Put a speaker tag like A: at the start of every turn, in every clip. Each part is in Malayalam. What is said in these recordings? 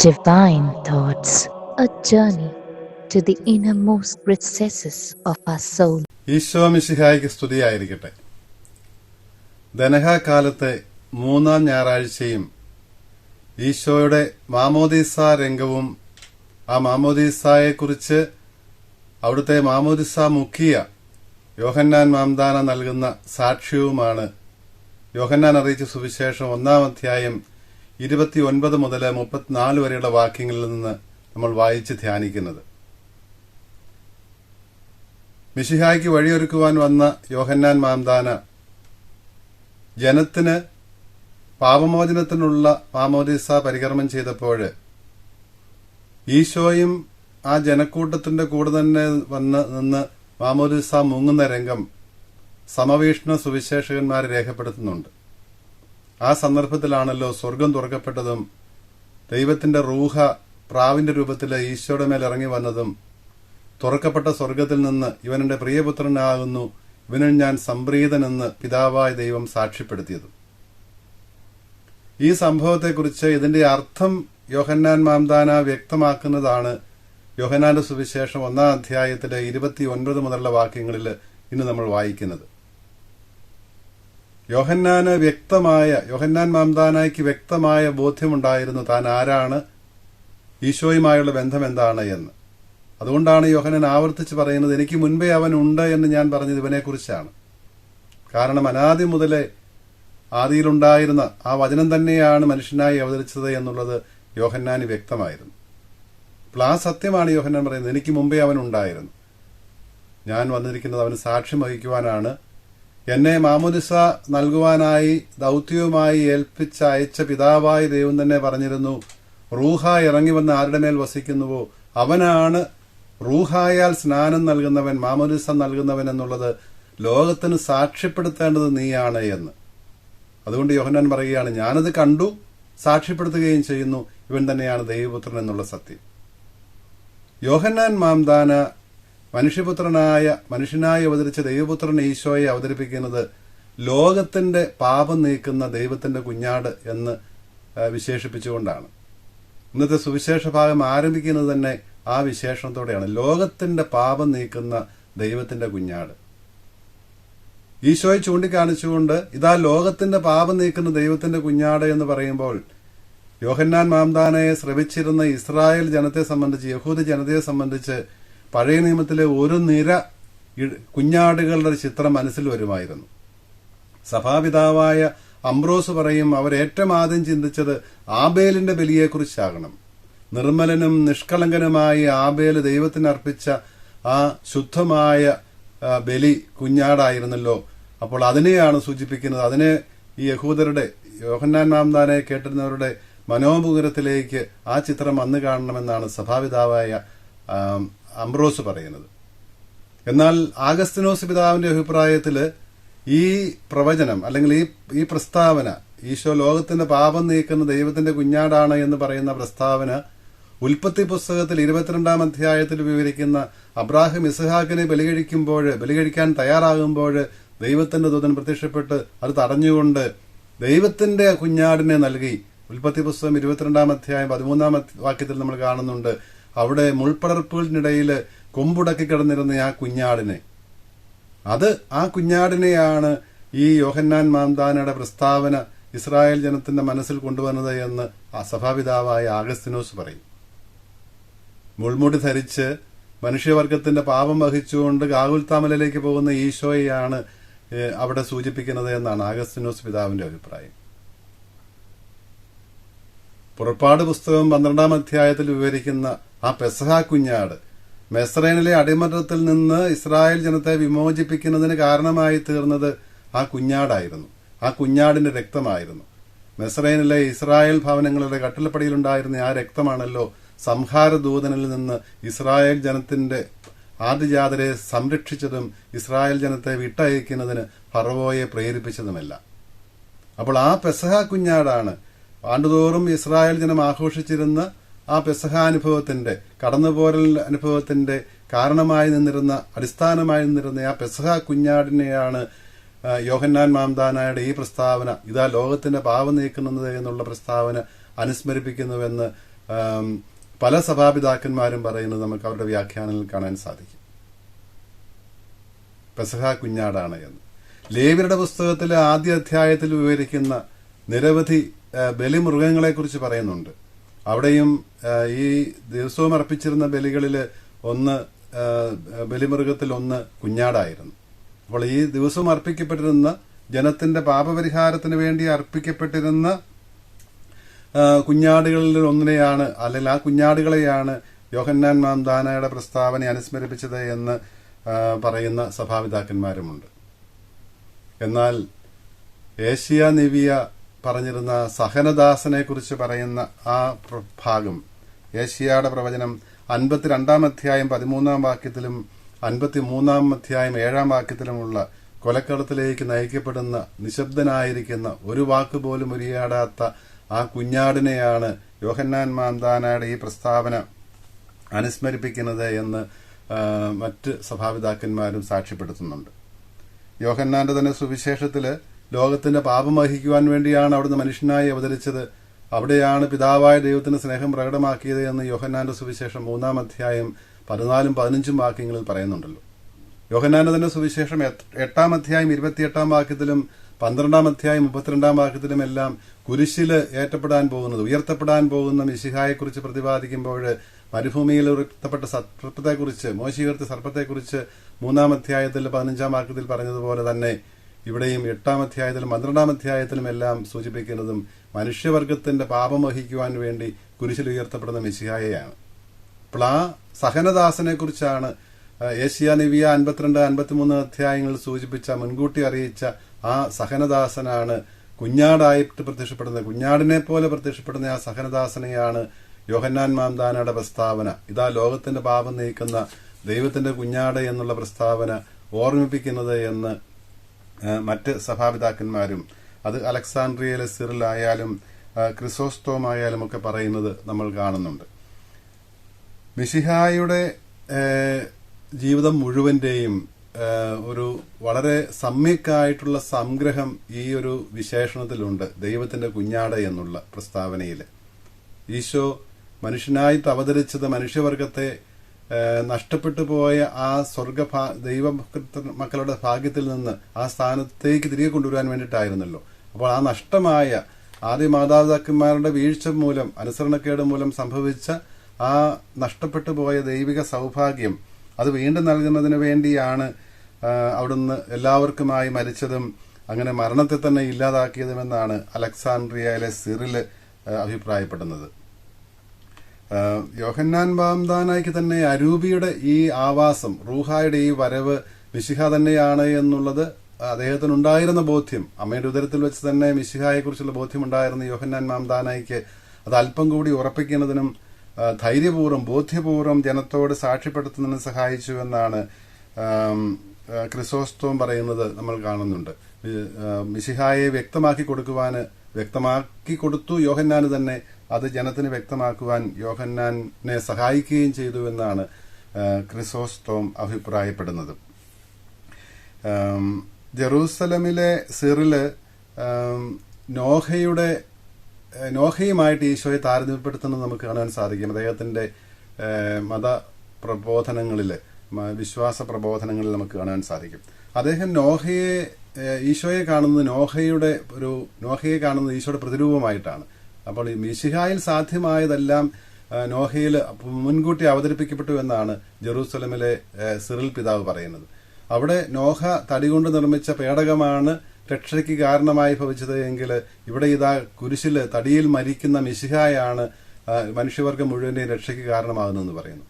A: Divine Thoughts, a journey to the innermost recesses of our soul.
B: Isho മിശിഹായ്ക്ക് സ്തുതിയായിരിക്കട്ടെ. ദനഹാകാലത്തെ മൂന്നാം ഞായറാഴ്ചയും ഈശോയുടെ മാമോദീസ രംഗവും ആ മാമോദീസായെക്കുറിച്ച് അവിടുത്തെ മാമോദീസ മുക്കിയ യോഹന്നാൻ മാംദാന നൽകുന്ന സാക്ഷ്യവുമാണ് യോഹന്നാൻ അറിയിച്ച സുവിശേഷം 1-ാം അധ്യായം 29 മുതൽ 34 വരെയുള്ള വാക്യങ്ങളിൽ നിന്ന് നമ്മൾ വായിച്ച് ധ്യാനിക്കുന്നത്. മിശിഹായ്ക്ക് വഴിയൊരുക്കുവാൻ വന്ന യോഹന്നാൻ മാംദാന ജനത്തിന് പാപമോചനത്തിനുള്ള മാമോദീസ പരികർമ്മം ചെയ്തപ്പോൾ ഈശോയും ആ ജനക്കൂട്ടത്തിന്റെ കൂടെ തന്നെ നിന്ന് മാമോദീസ മുങ്ങുന്ന രംഗം സമവീക്ഷണ സുവിശേഷകന്മാർ രേഖപ്പെടുത്തുന്നുണ്ട്. ആ സന്ദർഭത്തിലാണല്ലോ സ്വർഗം തുറക്കപ്പെട്ടതും ദൈവത്തിന്റെ റൂഹ പ്രാവിന്റെ രൂപത്തിൽ ഈശോയുടെ മേൽ ഇറങ്ങി വന്നതും തുറക്കപ്പെട്ട സ്വർഗത്തിൽ നിന്ന് ഇവനെന്റെ പ്രിയപുത്രനാകുന്നു, ഇവനിൽ ഞാൻ സംപ്രീതനെന്ന് പിതാവായ ദൈവം സാക്ഷ്യപ്പെടുത്തിയതും. ഈ സംഭവത്തെക്കുറിച്ച് ഇതിന്റെ അർത്ഥം യോഹന്നാൻ മാംദാന വ്യക്തമാക്കുന്നതാണ് യോഹന്നാന്റെ സുവിശേഷം 1-ാം അധ്യായത്തിലെ 29 മുതലുള്ള വാക്യങ്ങളിൽ ഇന്ന് നമ്മൾ വായിക്കുന്നത്. യോഹന്നാൻ മാംദാനയ്ക്ക് വ്യക്തമായ ബോധ്യമുണ്ടായിരുന്നു താൻ ആരാണ്, ഈശോയുമായുള്ള ബന്ധം എന്താണ് എന്ന്. അതുകൊണ്ടാണ് യോഹന്നാൻ ആവർത്തിച്ച് പറയുന്നത്, എനിക്ക് മുൻപേ അവൻ ഉണ്ട് എന്ന് ഞാൻ പറഞ്ഞത് ഇവനെക്കുറിച്ചാണ്. കാരണം അനാദി മുതലേ ആദിയിലുണ്ടായിരുന്ന ആ വചനം തന്നെയാണ് മനുഷ്യനായി അവതരിച്ചത് എന്നുള്ളത് യോഹന്നാന് വ്യക്തമായിരുന്നു. അപ്പോൾ ആ സത്യമാണ് യോഹന്നാൻ പറയുന്നത്, എനിക്ക് മുമ്പേ അവൻ ഉണ്ടായിരുന്നു, ഞാൻ വന്നിരിക്കുന്നത് അവന് സാക്ഷ്യം വഹിക്കുവാനാണ്, എന്നെ മാമോദിസ നൽകുവാനായി ദൗത്യവുമായി ഏൽപ്പിച്ച അയച്ച പിതാവായ ദൈവം തന്നെ പറഞ്ഞിരുന്നു, റൂഹ ഇറങ്ങി വന്ന് ആരുടെ മേൽ വസിക്കുന്നുവോ അവനാണ് റൂഹായാൽ സ്നാനം നൽകുന്നവൻ, മാമോദിസ നൽകുന്നവൻ എന്നുള്ളത് ലോകത്തിന് സാക്ഷ്യപ്പെടുത്തേണ്ടത് നീയാണ് എന്ന്. അതുകൊണ്ട് യോഹന്നാൻ പറയുകയാണ്, ഞാനത് കണ്ടു, സാക്ഷ്യപ്പെടുത്തുകയും ചെയ്യുന്നു, ഇവൻ തന്നെയാണ് ദൈവപുത്രൻ എന്നുള്ള സത്യം. യോഹന്നാൻ മാംദാന മനുഷ്യനായി അവതരിച്ച ദൈവപുത്രൻ ഈശോയെ അവതരിപ്പിക്കുന്നത് ലോകത്തിന്റെ പാപം നീക്കുന്ന ദൈവത്തിന്റെ കുഞ്ഞാട് എന്ന് വിശേഷിപ്പിച്ചുകൊണ്ടാണ്. ഇന്നത്തെ സുവിശേഷ ഭാഗം ആരംഭിക്കുന്നത് തന്നെ ആ വിശേഷണത്തോടെയാണ്, ലോകത്തിന്റെ പാപം നീക്കുന്ന ദൈവത്തിന്റെ കുഞ്ഞാട്. ഈശോയെ ചൂണ്ടിക്കാണിച്ചുകൊണ്ട് ഇതാ ലോകത്തിന്റെ പാപം നീക്കുന്ന ദൈവത്തിന്റെ കുഞ്ഞാട് എന്ന് പറയുമ്പോൾ യോഹന്നാൻ മാംദാനയെ ശ്രവിച്ചിരുന്ന ഇസ്രായേൽ ജനത്തെ സംബന്ധിച്ച്, യഹൂദ ജനതയെ സംബന്ധിച്ച് പഴയ നിയമത്തിലെ ഒരു നിര കുഞ്ഞാടുകളുടെ ചിത്രം മനസ്സിൽ വരുമായിരുന്നു. സഭാപിതാവായ അംബ്രോസ് പറയും, അവരേറ്റവും ആദ്യം ചിന്തിച്ചത് ആബേലിന്റെ ബലിയെക്കുറിച്ചാകണം. നിർമ്മലനും നിഷ്കളങ്കനുമായി ആബേൽ ദൈവത്തിന് അർപ്പിച്ച ആ ശുദ്ധമായ ബലി കുഞ്ഞാടായിരുന്നല്ലോ. അപ്പോൾ അതിനെയാണ് സൂചിപ്പിക്കുന്നത്. അതിനെ ഈ യഹൂദരുടെ, യോഹന്നാൻ മാംദാനെ കേട്ടിരുന്നവരുടെ മനോമുകുരത്തിലേക്ക് ആ ചിത്രം വന്നു കാണണമെന്നാണ് സഭാപിതാവായ അംബ്രോസ് പറയുന്നത്. എന്നാൽ ആഗസ്തിനോസ് പിതാവിന്റെ അഭിപ്രായത്തില് ഈ പ്രവചനം അല്ലെങ്കിൽ ഈ പ്രസ്താവന, ഈശോ ലോകത്തിന്റെ പാപം നീക്കുന്ന ദൈവത്തിന്റെ കുഞ്ഞാടാണ് എന്ന് പറയുന്ന പ്രസ്താവന ഉൽപ്പത്തി പുസ്തകത്തിൽ 22-ാം അധ്യായത്തിൽ വിവരിക്കുന്ന അബ്രാഹിം ഇസ്ഹാക്കിനെ ബലികഴിക്കാൻ തയ്യാറാകുമ്പോൾ ദൈവത്തിന്റെ ദൂതൻ പ്രത്യക്ഷപ്പെട്ട് അത് തടഞ്ഞുകൊണ്ട് ദൈവത്തിന്റെ കുഞ്ഞാടിനെ നൽകി. ഉൽപ്പത്തി പുസ്തകം 22-ാം അധ്യായം 13-ാം വാക്യത്തിൽ നമ്മൾ കാണുന്നുണ്ട്, അവിടെ മുൾപ്പടർപ്പുകളിനിടയിൽ കൊമ്പുടക്കി കിടന്നിരുന്ന ആ കുഞ്ഞാടിനെ, ആ കുഞ്ഞാടിനെയാണ് ഈ യോഹന്നാൻ മാംദാനയുടെ പ്രസ്താവന ഇസ്രായേൽ ജനത്തിന്റെ മനസ്സിൽ കൊണ്ടുവന്നത് എന്ന് ആ സഭാപിതാവായ ആഗസ്തിനോസ് പറയും. മുൾമുടി ധരിച്ച് മനുഷ്യവർഗത്തിന്റെ പാപം വഹിച്ചുകൊണ്ട് ഗാഗുൽത്താമലയിലേക്ക് പോകുന്ന ഈശോയെയാണ് അവിടെ സൂചിപ്പിക്കുന്നത് എന്നാണ് ആഗസ്തിനോസ് പിതാവിന്റെ അഭിപ്രായം. പുറപ്പാട് പുസ്തകം 12-ാം അധ്യായത്തിൽ വിവരിക്കുന്ന ആ പെസഹ കുഞ്ഞാട് മെസ്രൈനിലെ അടിമത്തത്തിൽ നിന്ന് ഇസ്രായേൽ ജനത്തെ വിമോചിപ്പിക്കുന്നതിന് കാരണമായി തീർന്നത് ആ കുഞ്ഞാടായിരുന്നു, ആ കുഞ്ഞാടിന്റെ രക്തമായിരുന്നു. മെസ്രൈനിലെ ഇസ്രായേൽ ഭവനങ്ങളുടെ കട്ടിലപ്പടിയിലുണ്ടായിരുന്ന ആ രക്തമാണല്ലോ സംഹാരദൂതനിൽ നിന്ന് ഇസ്രായേൽ ജനത്തിന്റെ ആദ്യജാതരെ സംരക്ഷിച്ചതും ഇസ്രായേൽ ജനത്തെ വിട്ടയക്കുന്നതിന് ഫറവോയെ പ്രേരിപ്പിച്ചതുമല്ല. അപ്പോൾ ആ പെസഹ കുഞ്ഞാടാണ് ആണ്ടുതോറും ഇസ്രായേൽ ജനം ആഘോഷിച്ചിരുന്ന ആ പെസഹ അനുഭവത്തിന്റെ, കടന്നുപോരൽ അനുഭവത്തിന്റെ കാരണമായി നിന്നിരുന്ന, അടിസ്ഥാനമായി നിന്നിരുന്ന ആ പെസഹ കുഞ്ഞാടിനെയാണ് യോഹന്നാൻ മാംദാനയുടെ ഈ പ്രസ്താവന, ഇതാ ലോകത്തിന്റെ പാപം നീക്കുന്നത് എന്നുള്ള പ്രസ്താവന അനുസ്മരിപ്പിക്കുന്നുവെന്ന് പല സഭാപിതാക്കന്മാരും പറയുന്നത് നമുക്ക് അവരുടെ വ്യാഖ്യാനങ്ങളിൽ കാണാൻ സാധിക്കും. പെസഹ കുഞ്ഞാടാണ് എന്ന്. ലേവ്യരുടെ പുസ്തകത്തിലെ ആദ്യ അധ്യായത്തിൽ വിവരിക്കുന്ന നിരവധി ബലിമൃഗങ്ങളെക്കുറിച്ച് പറയുന്നുണ്ട്. അവിടെയും ഈ ദിവസവും അർപ്പിച്ചിരുന്ന ബലികളിൽ ബലിമൃഗത്തിൽ ഒന്ന് കുഞ്ഞാടായിരുന്നു. അപ്പോൾ ഈ ദിവസവും അർപ്പിക്കപ്പെട്ടിരുന്ന ജനത്തിന്റെ പാപപരിഹാരത്തിന് വേണ്ടി അർപ്പിക്കപ്പെട്ടിരുന്ന കുഞ്ഞാടുകളിൽ ഒന്നിനെയാണ്, അല്ലെങ്കിൽ ആ കുഞ്ഞാടുകളെയാണ് യോഹന്നാൻ മാംദാനയുടെ പ്രസ്താവന അനുസ്മരിപ്പിച്ചത് എന്ന് പറയുന്ന സഭാപിതാക്കന്മാരുമുണ്ട്. എന്നാൽ ഏഷ്യ നിവിയ പറഞ്ഞിരുന്ന സഹനദാസനെ കുറിച്ച് പറയുന്ന ആ ഭാഗം, ഏഷ്യയുടെ പ്രവചനം 52 അധ്യായം 13 വാക്യത്തിലും 53 അധ്യായം 7 വാക്യത്തിലുമുള്ള കൊലക്കളത്തിലേക്ക് നയിക്കപ്പെടുന്ന നിശബ്ദനായിരിക്കുന്ന ഒരു വാക്കുപോലും ഉരിയാടാത്ത ആ കുഞ്ഞാടിനെയാണ് യോഹന്നാൻ മാംദാനയുടെ ഈ പ്രസ്താവന അനുസ്മരിപ്പിക്കുന്നത് എന്ന് മറ്റ് സഭാപിതാക്കന്മാരും സാക്ഷ്യപ്പെടുത്തുന്നുണ്ട്. യോഹന്നാന്റെ തന്നെ സുവിശേഷത്തില് ലോകത്തിന്റെ പാപം വഹിക്കുവാൻ വേണ്ടിയാണ് അവിടുന്ന് മനുഷ്യനായി അവതരിച്ചത്, അവിടെയാണ് പിതാവായ ദൈവത്തിന് സ്നേഹം പ്രകടമാക്കിയത് എന്ന് യോഹന്നാന്റെ സുവിശേഷം 3 അധ്യായം 14-15 വാക്യങ്ങളിൽ പറയുന്നുണ്ടല്ലോ. യോഹന്നാന്റെ തന്നെ സുവിശേഷം 8 അധ്യായം 28 വാക്യത്തിലും 12 അധ്യായം 32 വാക്യത്തിലും എല്ലാം കുരിശില് ഏറ്റപ്പെടാൻ പോകുന്നത്, ഉയർത്തപ്പെടാൻ പോകുന്ന മിശിഹായെക്കുറിച്ച് പ്രതിപാദിക്കുമ്പോൾ മരുഭൂമിയിൽ ഉയർത്തപ്പെട്ട സർപ്പത്തെക്കുറിച്ച്, മോശ ഉയർത്തിയ സർപ്പത്തെക്കുറിച്ച് 3 അധ്യായത്തിൽ 15 വാക്യത്തിൽ പറഞ്ഞതുപോലെ തന്നെ ഇവിടെയും 8 അധ്യായത്തിലും 12 അധ്യായത്തിലും എല്ലാം സൂചിപ്പിക്കുന്നതും മനുഷ്യവർഗത്തിന്റെ പാപം വഹിക്കുവാൻ വേണ്ടി കുരിശിൽ ഉയർത്തപ്പെടുന്ന മിശിഹായെയാണ്. അപ്പോൾ ആ സഹനദാസനെ കുറിച്ചാണ് ഏഷ്യ നിവിയ 52-53 അധ്യായങ്ങളിൽ സൂചിപ്പിച്ച, മുൻകൂട്ടി അറിയിച്ച ആ സഹനദാസനാണ് കുഞ്ഞാടായിട്ട് പ്രത്യക്ഷപ്പെടുന്നത്. കുഞ്ഞാടിനെ പോലെ പ്രത്യക്ഷപ്പെടുന്ന ആ സഹനദാസനെയാണ് യോഹന്നാൻ മാംദാനയുടെ പ്രസ്താവന, ഇതാ ലോകത്തിന്റെ പാപം നീക്കുന്ന ദൈവത്തിന്റെ കുഞ്ഞാട് എന്നുള്ള പ്രസ്താവന ഓർമ്മിപ്പിക്കുന്നത് എന്ന് മറ്റ് സഭാപിതാക്കന്മാരും, അത് അലക്സാൻഡ്രിയയിലെ സിറിലായാലും ക്രിസോസ്തോമായാലും ഒക്കെ പറയുന്നത് നമ്മൾ കാണുന്നുണ്ട്. മിശിഹായുടെ ജീവിതം മുഴുവന്റെയും ഒരു വളരെ സമ്യക്കായിട്ടുള്ള സംഗ്രഹം ഈ ഒരു വിശേഷണത്തിലുണ്ട്, ദൈവത്തിന്റെ കുഞ്ഞാട് എന്നുള്ള പ്രസ്താവനയിൽ. ഈശോ മനുഷ്യനായിട്ട് അവതരിച്ചത് മനുഷ്യവർഗത്തെ നഷ്ടപ്പെട്ടു പോയ ആ ദൈവ മക്കളുടെ ഭാഗ്യത്തിൽ നിന്ന് ആ സ്ഥാനത്തേക്ക് തിരികെ കൊണ്ടുവരാൻ വേണ്ടിയിട്ടായിരുന്നല്ലോ. അപ്പോൾ ആ നഷ്ടമായ ആദ്യ മാതാപിതാക്കന്മാരുടെ വീഴ്ച മൂലം, അനുസരണക്കേട് മൂലം സംഭവിച്ച ആ നഷ്ടപ്പെട്ടു പോയ ദൈവിക സൗഭാഗ്യം അത് വീണ്ടും നൽകുന്നതിന് വേണ്ടിയാണ് അവിടുന്ന് എല്ലാവർക്കുമായി മരിച്ചതും അങ്ങനെ മരണത്തെ തന്നെ ഇല്ലാതാക്കിയതുമെന്നാണ് അലക്സാൻഡ്രിയയിലെ സിറിൽ അഭിപ്രായപ്പെടുന്നത്. യോഹന്നാൻ മാംദാനയ്ക്ക് തന്നെ അരൂപിയുടെ ഈ ആവാസം, റൂഹായുടെ ഈ വരവ് മിശിഹ തന്നെയാണ് എന്നുള്ളത് അദ്ദേഹത്തിനുണ്ടായിരുന്ന ബോധ്യം, അമ്മയുടെ ഉദരത്തിൽ വെച്ച് തന്നെ മിശിഹായെക്കുറിച്ചുള്ള ബോധ്യമുണ്ടായിരുന്ന യോഹന്നാൻ മാംദാനയ്ക്ക് അത് അല്പം കൂടി ഉറപ്പിക്കുന്നതിനും ധൈര്യപൂർവ്വം ബോധ്യപൂർവ്വം ജനത്തോട് സാക്ഷ്യപ്പെടുത്തുന്നതിനും സഹായിച്ചു എന്നാണ് ക്രിസോസ്തോം പറയുന്നത് നമ്മൾ കാണുന്നുണ്ട്. മിശിഹായെ വ്യക്തമാക്കി കൊടുത്തു യോഹന്നാന് തന്നെ, അത് ജനത്തിന് വ്യക്തമാക്കുവാൻ യോഹന്നാനെ സഹായിക്കുകയും ചെയ്തു എന്നാണ് ക്രിസോസ്തോം അഭിപ്രായപ്പെടുന്നത്. ജെറൂസലമിലെ സിറില് നോഹയുമായിട്ട് ഈശോയെ താരതമ്യപ്പെടുത്തുന്നത് നമുക്ക് കാണാൻ സാധിക്കും. അദ്ദേഹത്തിന്റെ മതപ്രബോധനങ്ങളിൽ, വിശ്വാസ പ്രബോധനങ്ങളിൽ നമുക്ക് കാണാൻ സാധിക്കും. അദ്ദേഹം ഈശോയെ കാണുന്നത് നോഹയെ കാണുന്നത് ഈശോയുടെ പ്രതിരൂപമായിട്ടാണ്. അപ്പോൾ ഈ മിശിഹായിൽ സാധ്യമായതെല്ലാം നോഹയിൽ മുൻകൂട്ടി അവതരിപ്പിക്കപ്പെട്ടു എന്നാണ് ജെറൂസലമിലെ സിറിൽ പിതാവ് പറയുന്നത്. അവിടെ നോഹ തടികൊണ്ട് നിർമ്മിച്ച പേടകമാണ് രക്ഷയ്ക്ക് കാരണമായി ഭവിച്ചത് എങ്കിൽ ഇവിടെ ഇതാ കുരിശില് തടിയിൽ മരിക്കുന്ന മിശിഹായാണ് മനുഷ്യവർഗം മുഴുവന്റെയും രക്ഷയ്ക്ക് കാരണമാകുന്നതെന്ന് പറയുന്നു.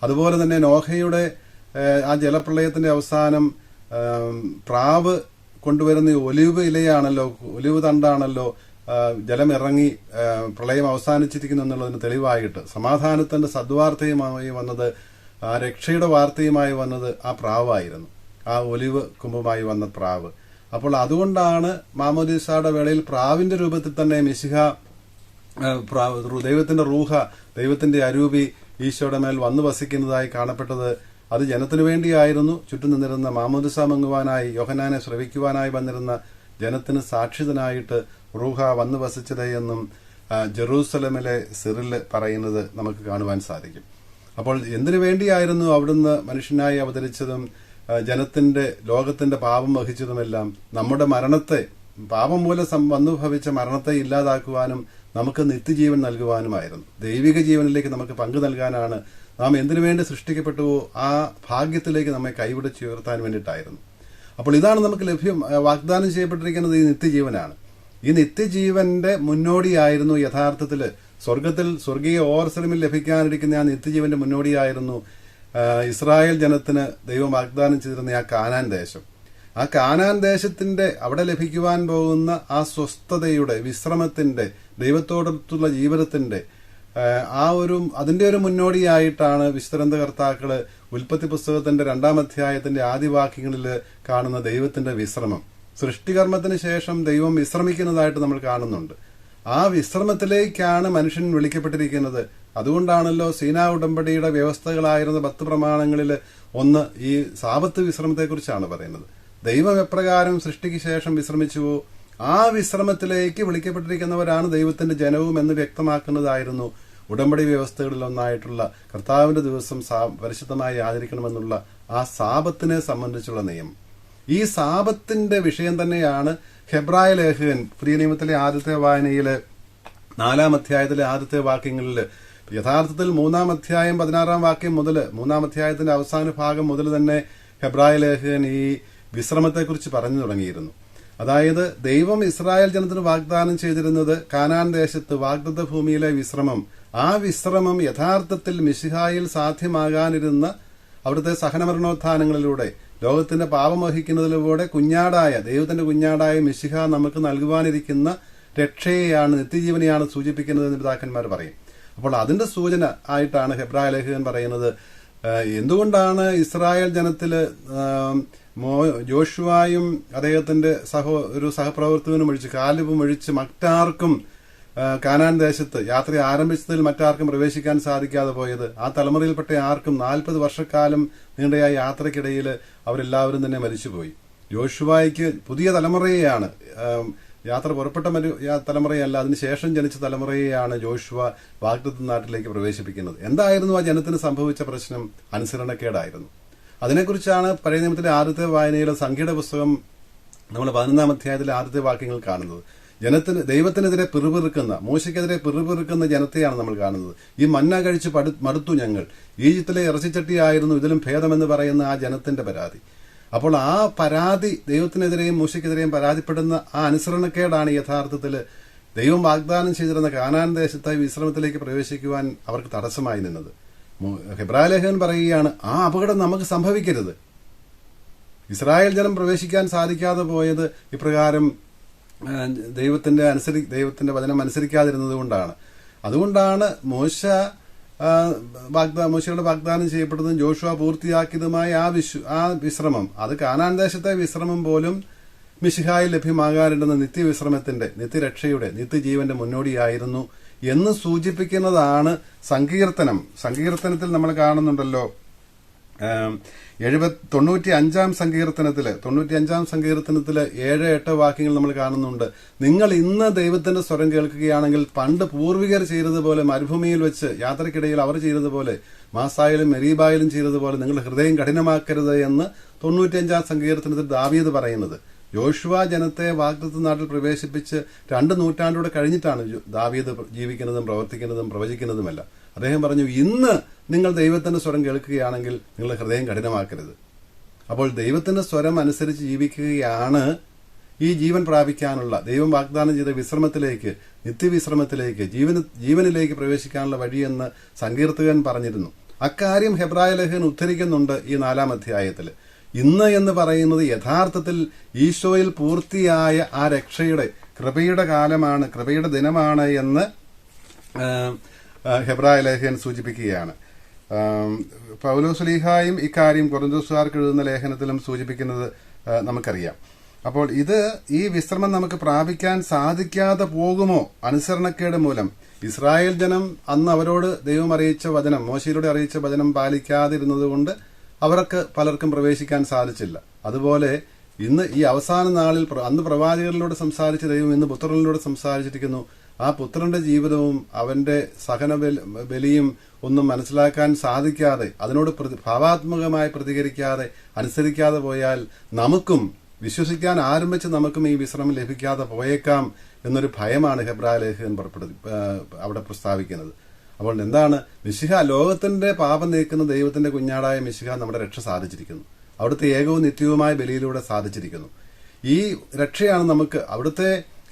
B: അതുപോലെ തന്നെ നോഹയുടെ ആ ജലപ്രളയത്തിന്റെ അവസാനം പ്രാവ് കൊണ്ടുവരുന്ന ഒലിവ് ഇലയാണല്ലോ, ഒലിവ് തണ്ടാണല്ലോ ജലമിറങ്ങി പ്രളയം അവസാനിച്ചിരിക്കുന്നു എന്നുള്ളതിന് തെളിവായിട്ട് സമാധാനത്തിന്റെ സദ്വാർത്തയുമായി വന്നത്, ആ രക്ഷയുടെ വാർത്തയുമായി വന്നത് ആ പ്രാവായിരുന്നു, ആ ഒലിവ് കുമ്പുമായി വന്ന പ്രാവ്. അപ്പോൾ അതുകൊണ്ടാണ് മാമോദീസയുടെ വേളയിൽ പ്രാവിന്റെ രൂപത്തിൽ തന്നെ മിശിഹ, ദൈവത്തിന്റെ റൂഹ, ദൈവത്തിന്റെ അരൂപി ഈശോയുടെ മേൽ വന്നു വസിക്കുന്നതായി കാണപ്പെട്ടത്. അത് ജനത്തിനു വേണ്ടിയായിരുന്നു. ചുറ്റും നിന്നിരുന്ന മാമോദിസ മങ്ങുവാനായി, യോഹന്നാനെ ശ്രവിക്കുവാനായി വന്നിരുന്ന ജനത്തിന് സാക്ഷിതനായിട്ട് റൂഹ വന്നു വസിച്ചത് എന്നും ജെറൂസലമിലെ സിറില് പറയുന്നത് നമുക്ക് കാണുവാൻ സാധിക്കും. അപ്പോൾ എന്തിനു വേണ്ടിയായിരുന്നു അവിടുന്ന് മനുഷ്യനായി അവതരിച്ചതും ജനത്തിന്റെ ലോകത്തിന്റെ പാപം വഹിച്ചതുമെല്ലാം? നമ്മുടെ മരണത്തെ, പാപം മൂലം വന്നു ഭവിച്ച മരണത്തെ ഇല്ലാതാക്കുവാനും നമുക്ക് നിത്യജീവൻ നൽകുവാനുമായിരുന്നു. ദൈവിക ജീവനിലേക്ക് നമുക്ക് പങ്കു നൽകാനാണ് നാം എന്തിനു വേണ്ടി സൃഷ്ടിക്കപ്പെട്ടുവോ ആ ഭാഗ്യത്തിലേക്ക് നമ്മെ കൈപിടിച്ച് ഉയർത്താൻ വേണ്ടിയിട്ടായിരുന്നു. അപ്പോൾ ഇതാണ് നമുക്ക് വാഗ്ദാനം ചെയ്യപ്പെട്ടിരിക്കുന്നത്, ഈ നിത്യജീവനാണ്. ഈ നിത്യജീവന്റെ മുന്നോടിയായിരുന്നു യഥാർത്ഥത്തില് സ്വർഗീയ ഓർസലമിൽ ലഭിക്കാനിരിക്കുന്ന ആ നിത്യജീവന്റെ മുന്നോടിയായിരുന്നു ഇസ്രായേൽ ജനത്തിന് ദൈവം വാഗ്ദാനം ചെയ്തിരുന്ന ആ കാനാൻ ദേശം. ആ കാനാൻ ദേശത്തിന്റെ അവിടെ ലഭിക്കുവാൻ പോകുന്ന ആ സ്വസ്ഥതയുടെ, വിശ്രമത്തിന്റെ, ദൈവത്തോടൊത്തുള്ള ജീവിതത്തിന്റെ അതിന്റെ ഒരു മുന്നോടിയായിട്ടാണ് വിശുദ്ധഗ്രന്ഥകർത്താക്കള് ഉൽപ്പത്തി പുസ്തകത്തിന്റെ 2-ാം അധ്യായത്തിന്റെ ആദ്യവാക്യങ്ങളിൽ കാണുന്ന ദൈവത്തിന്റെ വിശ്രമം. സൃഷ്ടികർമ്മത്തിന് ശേഷം ദൈവം വിശ്രമിക്കുന്നതായിട്ട് നമ്മൾ കാണുന്നുണ്ട്. ആ വിശ്രമത്തിലേക്കാണ് മനുഷ്യൻ വിളിക്കപ്പെട്ടിരിക്കുന്നത്. അതുകൊണ്ടാണല്ലോ സീനാ ഉടമ്പടിയുടെ വ്യവസ്ഥകളായിരുന്ന 10 പ്രമാണങ്ങളിൽ ഒന്ന് ഈ സാബത്ത് വിശ്രമത്തെക്കുറിച്ചാണ് പറയുന്നത്. ദൈവം എപ്രകാരം സൃഷ്ടിക്ക് ശേഷം വിശ്രമിച്ചുവോ ആ വിശ്രമത്തിലേക്ക് വിളിക്കപ്പെട്ടിരിക്കുന്നവരാണ് ദൈവത്തിന്റെ ജനവും എന്ന് വ്യക്തമാക്കുന്നതായിരുന്നു ഉടമ്പടി വ്യവസ്ഥകളിൽ ഒന്നായിട്ടുള്ള കർത്താവിന്റെ ദിവസം പരിശുദ്ധമായി ആചരിക്കണമെന്നുള്ള ആ സാബത്തിനെ സംബന്ധിച്ചുള്ള നിയമം. ഈ സാബത്തിന്റെ വിഷയം തന്നെയാണ് ഹെബ്രായ ലേഖകൻ പുതിയ നിയമത്തിലെ ആദ്യത്തെ വായനയില് 4-ാം അധ്യായത്തിലെ ആദ്യത്തെ വാക്യങ്ങളിൽ യഥാർത്ഥത്തിൽ 3-ാം അധ്യായം 16-ാം വാക്യം മുതൽ 3-ാം അധ്യായത്തിന്റെ അവസാന ഭാഗം മുതൽ തന്നെ ഹെബ്രായ ലേഖകൻ ഈ വിശ്രമത്തെക്കുറിച്ച് പറഞ്ഞു തുടങ്ങിയിരുന്നു. അതായത് ദൈവം ഇസ്രായേൽ ജനത്തിന് വാഗ്ദാനം ചെയ്തിരുന്നത് കാനാൻ ദേശത്ത് വാഗ്ദത്ത ഭൂമിയിലെ വിശ്രമം, ആ വിശ്രമം യഥാർത്ഥത്തിൽ മിശിഹായിൽ സാധ്യമാകാനിരുന്ന അവിടുത്തെ സഹനമരണോത്ഥാനങ്ങളിലൂടെ ലോകത്തിന്റെ പാപം വഹിക്കുന്നതിലൂടെ ദൈവത്തിന്റെ കുഞ്ഞാടായ മിശിഹ നമുക്ക് നൽകുവാനിരിക്കുന്ന രക്ഷയെയാണ്, നിത്യജീവനെയാണ് സൂചിപ്പിക്കുന്നതെന്ന് പിതാക്കന്മാർ പറയും. അപ്പോൾ അതിന്റെ സൂചന ആയിട്ടാണ് ഹെബ്രായ ലേഖകൻ പറയുന്നത്, എന്തുകൊണ്ടാണ് ഇസ്രായേൽ ജനത്തില് ജോഷുവായും അദ്ദേഹത്തിന്റെ ഒരു സഹപ്രവർത്തകനും ഒഴിച്ച് കാലിബും ഒഴിച്ച് മറ്റാർക്കും കാനാൻ ദേശത്ത് യാത്ര ആരംഭിച്ചതിൽ മറ്റാർക്കും പ്രവേശിക്കാൻ സാധിക്കാതെ പോയത്? ആ തലമുറയിൽപ്പെട്ട ആർക്കും 40 വർഷക്കാലം നീണ്ടയായ യാത്രക്കിടയിൽ അവരെല്ലാവരും തന്നെ മരിച്ചുപോയി. ജോഷുവായ്ക്ക് പുതിയ തലമുറയെയാണ്, യാത്ര പുറപ്പെട്ട തലമുറയല്ല, അതിനുശേഷം ജനിച്ച തലമുറയെയാണ് ജോഷുവ വാഗ്ദത്ത നാട്ടിലേക്ക് പ്രവേശിപ്പിക്കുന്നത്. എന്തായിരുന്നു ആ ജനത്തിന് സംഭവിച്ച പ്രശ്നം? അനുസരണക്കേടായിരുന്നു. അതിനെക്കുറിച്ചാണ് പഴയ നിയമത്തിലെ ആദ്യത്തെ വായനയിലെ സംഖ്യയുടെ പുസ്തകം നമ്മൾ 11-ാം അധ്യായത്തിലെ ആദ്യത്തെ വാക്യങ്ങൾ കാണുന്നത്. ദൈവത്തിനെതിരെ പിറുപിറുക്കുന്ന, മോശയ്ക്കെതിരെ പിറുപിറുക്കുന്ന ജനത്തെയാണ് നമ്മൾ കാണുന്നത്. ഈ മന്ന കഴിച്ച് മടുത്തു ഞങ്ങൾ, ഈജിപ്തിലെ ഇറച്ചിച്ചട്ടിയായിരുന്നു ഇതിലും ഭേദമെന്ന് പറയുന്ന ആ ജനത്തിന്റെ പരാതി. അപ്പോൾ ആ പരാതി, ദൈവത്തിനെതിരെയും മോശയ്ക്കെതിരെയും പരാതിപ്പെടുന്ന ആ അനുസരണക്കേടാണ് യഥാർത്ഥത്തിൽ ദൈവം വാഗ്ദാനം ചെയ്തിരുന്ന കാനാൻ ദേശത്തെ വിശ്രമത്തിലേക്ക് പ്രവേശിക്കുവാൻ അവർക്ക് തടസ്സമായി നിന്നത്. ഹെബ്രായ ലേഖകൻ പറയുകയാണ്, ആ അപകടം നമുക്ക് സംഭവിക്കരുത്. ഇസ്രായേൽ ജനം പ്രവേശിക്കാൻ സാധിക്കാതെ പോയത് ഇപ്രകാരം ദൈവത്തിന്റെ വചനം അനുസരിക്കാതിരുന്നത് കൊണ്ടാണ്. അതുകൊണ്ടാണ് മോശയുടെ വാഗ്ദാനം ചെയ്യപ്പെട്ടതും ജോഷുവ പൂർത്തിയാക്കിയതുമായ ആ വിശ്രമം, അത് കാനാൻ ദേശത്തെ വിശ്രമം പോലും മിശിഹായിൽ ലഭ്യമാകാനിരുന്ന നിത്യവിശ്രമത്തിന്റെ, നിത്യരക്ഷയുടെ, നിത്യജീവന്റെ മുന്നോടിയായിരുന്നു എന്ന് സൂചിപ്പിക്കുന്നതാണ് സങ്കീർത്തനം. സങ്കീർത്തനത്തിൽ നമ്മൾ കാണുന്നുണ്ടല്ലോ, 95-ാം സങ്കീർത്തനത്തില് 7-8 വാക്യങ്ങൾ നമ്മൾ കാണുന്നുണ്ട്. നിങ്ങൾ ഇന്ന് ദൈവത്തിന്റെ സ്വരം കേൾക്കുകയാണെങ്കിൽ പണ്ട് പൂർവികർ ചെയ്തതുപോലെ, മരുഭൂമിയിൽ വെച്ച് യാത്രക്കിടയിൽ അവർ ചെയ്തതുപോലെ, മാസായാലും മെരീബായാലും ചെയ്തതുപോലെ നിങ്ങൾ ഹൃദയം കഠിനമാക്കരുത് എന്ന് 95-ാം സങ്കീർത്തനത്തിൽ ദാവീദ് പറയുന്നത്. യോശുവ ജനത്തെ വാഗ്ദത്ത നാട്ടിൽ പ്രവേശിപ്പിച്ച് 2 നൂറ്റാണ്ടൂടെ കഴിഞ്ഞിട്ടാണ് ദാവീദ് ജീവിക്കുന്നതും പ്രവർത്തിക്കുന്നതും പ്രവചിക്കുന്നതുമല്ല. അദ്ദേഹം പറഞ്ഞു, ഇന്ന് നിങ്ങൾ ദൈവത്തിന്റെ സ്വരം കേൾക്കുകയാണെങ്കിൽ നിങ്ങൾ ഹൃദയം കഠിനമാക്കരുത്. അപ്പോൾ ദൈവത്തിന്റെ സ്വരം അനുസരിച്ച് ജീവിക്കുകയാണ് ഈ ജീവൻ പ്രാപിക്കാനുള്ള, ദൈവം വാഗ്ദാനം ചെയ്ത വിശ്രമത്തിലേക്ക്, നിത്യവിശ്രമത്തിലേക്ക്, ജീവനിലേക്ക് പ്രവേശിക്കാനുള്ള വഴിയെന്ന് സങ്കീർത്തകൻ പറഞ്ഞിരുന്നു. അക്കാര്യം ഹെബ്രായ ലേഖകൻ ഉദ്ധരിക്കുന്നുണ്ട് ഈ 4-ാം അധ്യായത്തിൽ. ഇന്ന് എന്ന് പറയുന്നത് യഥാർത്ഥത്തിൽ ഈശോയിൽ പൂർത്തിയായ ആ രക്ഷയുടെ, കൃപയുടെ കാലമാണ്, കൃപയുടെ ദിനമാണ് എന്ന് ഹെബ്രായ ലേഖകൻ സൂചിപ്പിക്കുകയാണ്. പൗലോസ്ലീഹായും ഇക്കാര്യം കൊരിന്ത്യൻകാർക്ക് എഴുതുന്ന ലേഖനത്തിലും സൂചിപ്പിക്കുന്നത് നമുക്കറിയാം. അപ്പോൾ ഈ വിശ്രമം നമുക്ക് പ്രാപിക്കാൻ സാധിക്കാതെ പോകുമോ അനുസരണക്കേട് മൂലം? ഇസ്രായേൽ ജനം അന്ന് അവരോട് ദൈവം അറിയിച്ച വചനം, മോശയിലൂടെ അറിയിച്ച വചനം പാലിക്കാതിരുന്നതുകൊണ്ട് അവർക്ക് പലർക്കും പ്രവേശിക്കാൻ സാധിച്ചില്ല. അതുപോലെ ഇന്ന് ഈ അവസാന നാളിൽ അന്ന് പ്രവാചകരിലൂടെ സംസാരിച്ച ദൈവം ഇന്ന് പുത്രനിലൂടെ സംസാരിച്ചിരിക്കുന്നു. ആ പുത്രന്റെ ജീവിതവും അവന്റെ സഹന ബലിയും ഒന്നും മനസ്സിലാക്കാൻ സാധിക്കാതെ, അതിനോട് ഭാവാത്മകമായി പ്രതികരിക്കാതെ, അനുസരിക്കാതെ പോയാൽ നമുക്കും വിശ്വസിക്കാൻ ആരംഭിച്ച് നമുക്കും ഈ വിശ്രമം ലഭിക്കാതെ പോയേക്കാം എന്നൊരു ഭയമാണ് ഹെബ്രായ ലേഖകൻ അവിടെ പ്രസ്താവിക്കുന്നത്. അപ്പോൾ എന്താണ് മിശിഹ? ലോകത്തിന്റെ പാപം നീക്കുന്ന ദൈവത്തിന്റെ കുഞ്ഞാടായ മിശിഹ നമ്മുടെ രക്ഷ സാധിച്ചിരിക്കുന്നു. അവിടുത്തെ ഏകവും നിത്യവുമായ ബലിയിലൂടെ സാധിച്ചിരിക്കുന്നു. ഈ രക്ഷയാണ് നമുക്ക്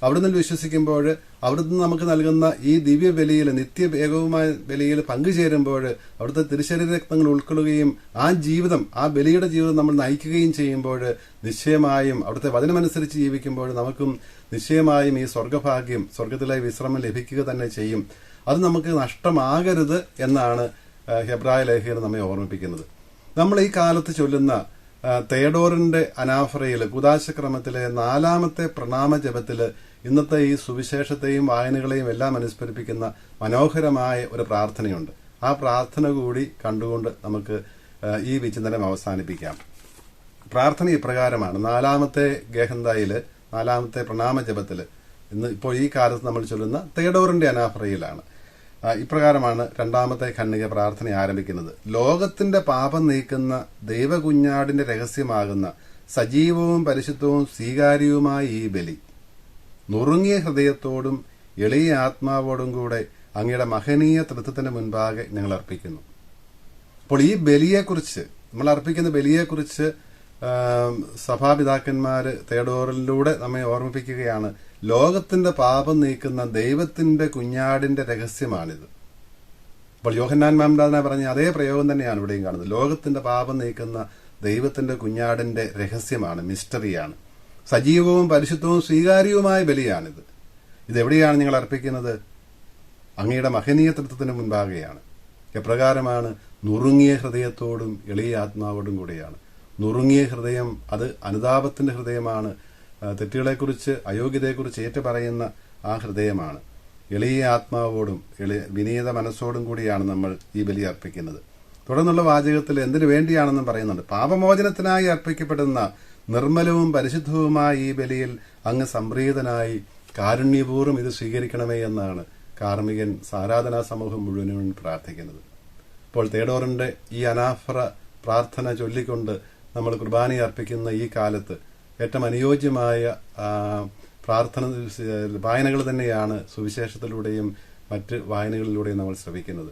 B: അവിടുന്ന് വിശ്വസിക്കുമ്പോൾ, അവിടുന്ന് നമുക്ക് നൽകുന്ന ഈ ദിവ്യ ബലിയിൽ, നിത്യ ഏകവുമായ ബലിയിൽ പങ്കുചേരുമ്പോൾ, അവിടുത്തെ തിരുശരീര രക്തങ്ങൾ ഉൾക്കൊള്ളുകയും ആ ജീവിതം, ആ ബലിയുടെ ജീവിതം നമ്മൾ നയിക്കുകയും ചെയ്യുമ്പോൾ, നിശ്ചയമായും അവിടുത്തെ വചനമനുസരിച്ച് ജീവിക്കുമ്പോൾ നമുക്കും നിശ്ചയമായും ഈ സ്വർഗഭാഗ്യം, സ്വർഗത്തിലെ വിശ്രമം ലഭിക്കുക തന്നെ ചെയ്യും. അത് നമുക്ക് നഷ്ടമാകരുത് എന്നാണ് ഹെബ്രായ ലേഖകൻ നമ്മെ ഓർമ്മിപ്പിക്കുന്നത്. നമ്മൾ ഈ കാലത്ത് ചൊല്ലുന്ന തേഡോറിന്റെ അനാഫറയിൽ, കുദാശക്രമത്തിലെ 4ാമത്തെ പ്രണാമ ജപത്തില് ഇന്നത്തെ ഈ സുവിശേഷത്തെയും വായനകളെയും എല്ലാം അനുസ്മരിപ്പിക്കുന്ന മനോഹരമായ ഒരു പ്രാർത്ഥനയുണ്ട്. ആ പ്രാർത്ഥന കൂടി കണ്ടുകൊണ്ട് നമുക്ക് ഈ വിചിന്തനം അവസാനിപ്പിക്കാം. പ്രാർത്ഥന ഇപ്രകാരമാണ്. 4ാമത്തെ ഗേഹന്തായില്, 4ാമത്തെ പ്രണാമ ജപത്തില്, ഇപ്പോൾ ഈ കാലത്ത് നമ്മൾ ചൊല്ലുന്ന തേഡോറിന്റെ അനാഫറയിലാണ്. ഇപ്രകാരമാണ് 2ാമത്തെ ഖണ്ഡിക പ്രാർത്ഥന ആരംഭിക്കുന്നത്. ലോകത്തിന്റെ പാപം നീക്കുന്ന ദൈവകുഞ്ഞാടിന്റെ രഹസ്യമാകുന്ന സജീവവും പരിശുദ്ധവും സ്വീകാര്യവുമായ ഈ ബലി നുറുങ്ങിയ ഹൃദയത്തോടും എളിയ ആത്മാവോടും കൂടെ അങ്ങയുടെ മഹനീയ തൃത്വത്തിന് മുൻപാകെ ഞങ്ങൾ അർപ്പിക്കുന്നു. അപ്പോൾ ഈ ബലിയെക്കുറിച്ച്, നമ്മൾ അർപ്പിക്കുന്ന ബലിയെക്കുറിച്ച് സഭാപിതാക്കന്മാര് തേഡോറിലൂടെ നമ്മെ ഓർമ്മിപ്പിക്കുകയാണ്. ലോകത്തിന്റെ പാപം നീക്കുന്ന ദൈവത്തിന്റെ കുഞ്ഞാടിന്റെ രഹസ്യമാണിത്. അപ്പോൾ യോഹന്നാൻ മാംദാന പറഞ്ഞ അതേ പ്രയോഗം തന്നെയാണ് ഇവിടെയും കാണുന്നത്. ലോകത്തിന്റെ പാപം നീക്കുന്ന ദൈവത്തിന്റെ കുഞ്ഞാടിന്റെ രഹസ്യമാണ്, മിസ്റ്ററിയാണ്. സജീവവും പരിശുദ്ധവും സ്വീകാര്യവുമായ ബലിയാണിത്. ഇതെവിടെയാണ് നിങ്ങൾ അർപ്പിക്കുന്നത്? അങ്ങയുടെ മഹനീയ തൃത്വത്തിന് മുൻപാകെയാണ്. എപ്രകാരമാണ്? നുറുങ്ങിയ ഹൃദയത്തോടും എളിയ ആത്മാവോടും കൂടെയാണ്. നുറുങ്ങിയ ഹൃദയം, അത് അനുതാപത്തിന്റെ ഹൃദയമാണ്. തെറ്റുകളെക്കുറിച്ച്, അയോഗ്യതയെക്കുറിച്ച് ഏറ്റുപറയുന്ന ആ ഹൃദയമാണ്. എളിയ ആത്മാവോടും വിനീത മനസ്സോടും കൂടിയാണ് നമ്മൾ ഈ ബലി അർപ്പിക്കുന്നത്. തുടർന്നുള്ള വാചകത്തിൽ എന്തിനു വേണ്ടിയാണെന്നും പറയുന്നുണ്ട്. പാപമോചനത്തിനായി അർപ്പിക്കപ്പെടുന്ന നിർമ്മലവും പരിശുദ്ധവുമായ ഈ ബലിയിൽ അങ്ങ് സംപ്രീതനായി കാരുണ്യപൂർവ്വം ഇത് സ്വീകരിക്കണമേ എന്നാണ് കാർമികൻ ആരാധനാ സമൂഹം മുഴുവനും പ്രാർത്ഥിക്കുന്നത്. അപ്പോൾ തേഡോറിന്റെ ഈ അനാഫറ പ്രാർത്ഥന ചൊല്ലിക്കൊണ്ട് നമ്മൾ കുർബാന അർപ്പിക്കുന്ന ഈ കാലത്ത് ഏറ്റവും അനുയോജ്യമായ പ്രാർത്ഥന വായനകൾ തന്നെയാണ് സുവിശേഷത്തിലൂടെയും മറ്റ് വായനകളിലൂടെയും നമ്മൾ ശ്രമിക്കുന്നത്.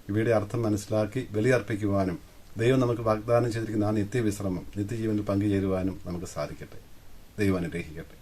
B: ഇവയുടെ അർത്ഥം മനസ്സിലാക്കി ബലിയർപ്പിക്കുവാനും ദൈവം നമുക്ക് വാഗ്ദാനം ചെയ്തിരിക്കുന്ന ആ നിത്യവിശ്രമം, നിത്യജീവനിൽ പങ്കുചേരുവാനും നമുക്ക് സാധിക്കട്ടെ. ദൈവം അനുഗ്രഹിക്കട്ടെ.